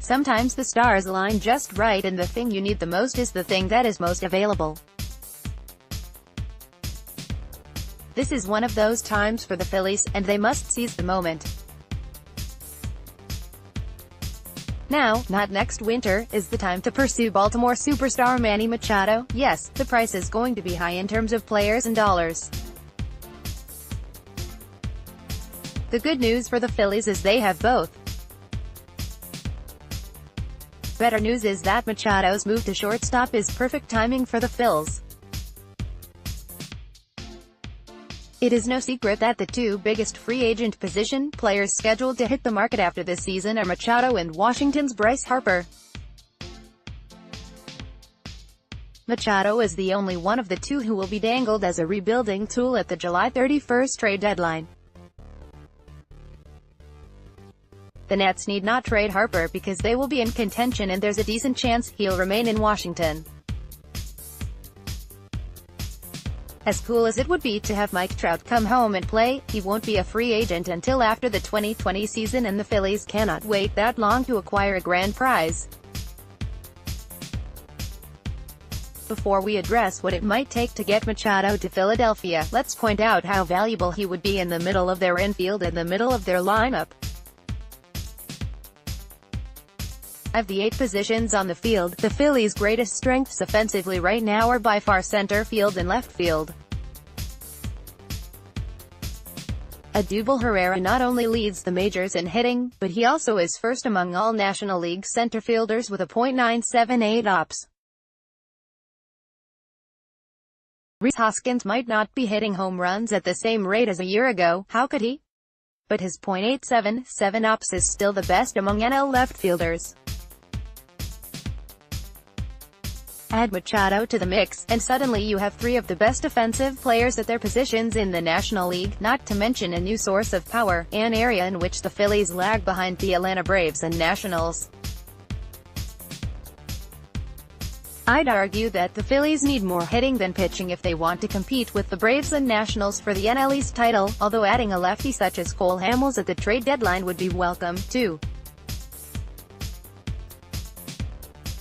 Sometimes the stars align just right and the thing you need the most is the thing that is most available. This is one of those times for the Phillies, and they must seize the moment. Now, not next winter, is the time to pursue Baltimore superstar Manny Machado. Yes, the price is going to be high in terms of players and dollars. The good news for the Phillies is they have both. Better news is that Machado's move to shortstop is perfect timing for the Phils. It is no secret that the two biggest free agent position players scheduled to hit the market after this season are Machado and Washington's Bryce Harper. Machado is the only one of the two who will be dangled as a rebuilding tool at the July 31st trade deadline. The Nets need not trade Harper because they will be in contention and there's a decent chance he'll remain in Washington. As cool as it would be to have Mike Trout come home and play, he won't be a free agent until after the 2020 season and the Phillies cannot wait that long to acquire a grand prize. Before we address what it might take to get Machado to Philadelphia, let's point out how valuable he would be in the middle of their infield and the middle of their lineup. Of the 8 positions on the field, the Phillies' greatest strengths offensively right now are by far center field and left field. Odubel Herrera not only leads the majors in hitting, but he also is first among all National League center fielders with a .978 OPS. Rhys Hoskins might not be hitting home runs at the same rate as a year ago, how could he? But his .877 OPS is still the best among NL left fielders. Add Machado to the mix, and suddenly you have 3 of the best offensive players at their positions in the National League, not to mention a new source of power, an area in which the Phillies lag behind the Atlanta Braves and Nationals. I'd argue that the Phillies need more hitting than pitching if they want to compete with the Braves and Nationals for the NL East title, although adding a lefty such as Cole Hamels at the trade deadline would be welcome, too.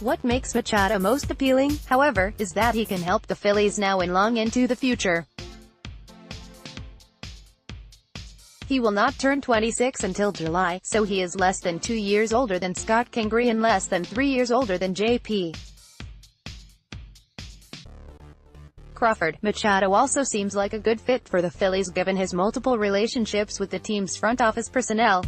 What makes Machado most appealing, however, is that he can help the Phillies now and long into the future. He will not turn 26 until July, so he is less than 2 years older than Scott Kingery and less than 3 years older than J.P. Crawford. Machado also seems like a good fit for the Phillies given his multiple relationships with the team's front office personnel.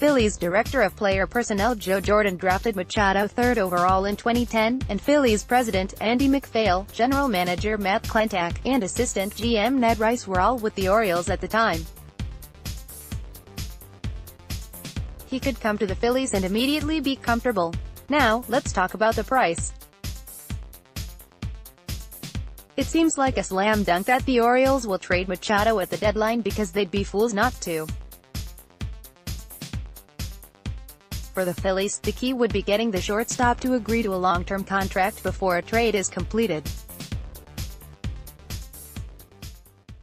Phillies Director of Player Personnel Joe Jordan drafted Machado 3rd overall in 2010, and Phillies President Andy MacPhail, General Manager Matt Klentak, and Assistant GM Ned Rice were all with the Orioles at the time. He could come to the Phillies and immediately be comfortable. Now, let's talk about the price. It seems like a slam dunk that the Orioles will trade Machado at the deadline because they'd be fools not to. For the Phillies, the key would be getting the shortstop to agree to a long-term contract before a trade is completed.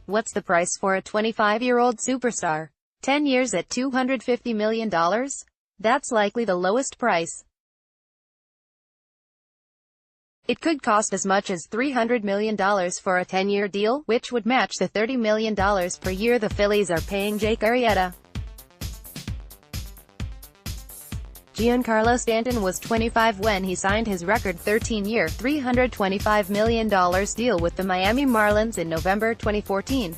What's the price for a 25-year-old superstar? 10 years at $250 million? That's likely the lowest price. It could cost as much as $300 million for a 10-year deal, which would match the $30 million per year the Phillies are paying Jake Arrieta. Giancarlo Stanton was 25 when he signed his record 13-year, $325 million deal with the Miami Marlins in November 2014.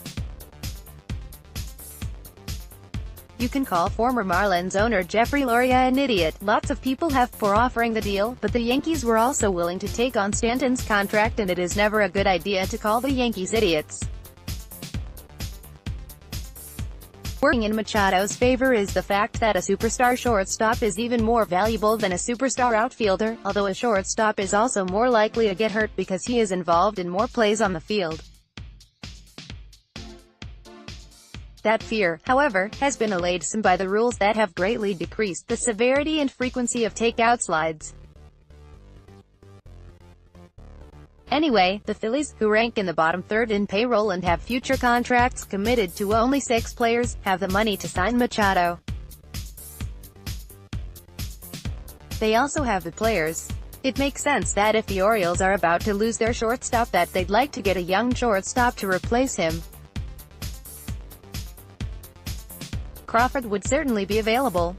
You can call former Marlins owner Jeffrey Loria an idiot. Lots of people have for offering the deal, but the Yankees were also willing to take on Stanton's contract and it is never a good idea to call the Yankees idiots. Working in Machado's favor is the fact that a superstar shortstop is even more valuable than a superstar outfielder, although a shortstop is also more likely to get hurt because he is involved in more plays on the field. That fear, however, has been allayed some by the rules that have greatly decreased the severity and frequency of takeout slides. Anyway, the Phillies, who rank in the bottom third in payroll and have future contracts committed to only 6 players, have the money to sign Machado. They also have the players. It makes sense that if the Orioles are about to lose their shortstop that they'd like to get a young shortstop to replace him. Crawford would certainly be available.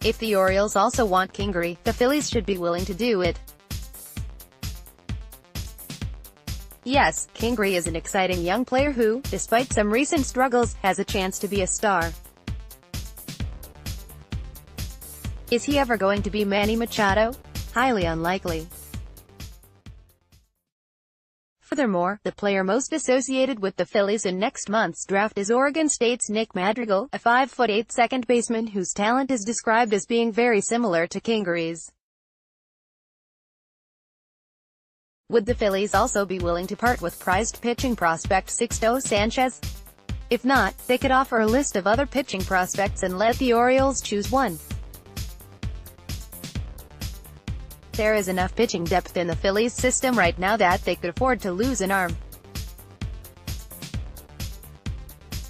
If the Orioles also want Kingery, the Phillies should be willing to do it. Yes, Kingery is an exciting young player who, despite some recent struggles, has a chance to be a star. Is he ever going to be Manny Machado? Highly unlikely. Furthermore, the player most associated with the Phillies in next month's draft is Oregon State's Nick Madrigal, a 5'8" second baseman whose talent is described as being very similar to Kingery's. Would the Phillies also be willing to part with prized pitching prospect Sixto Sanchez? If not, they could offer a list of other pitching prospects and let the Orioles choose one. There is enough pitching depth in the Phillies system right now that they could afford to lose an arm.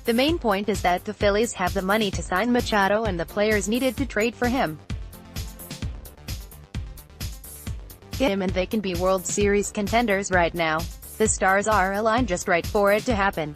The main point is that the Phillies have the money to sign Machado and the players needed to trade for him. Get him and they can be World Series contenders right now. The stars are aligned just right for it to happen.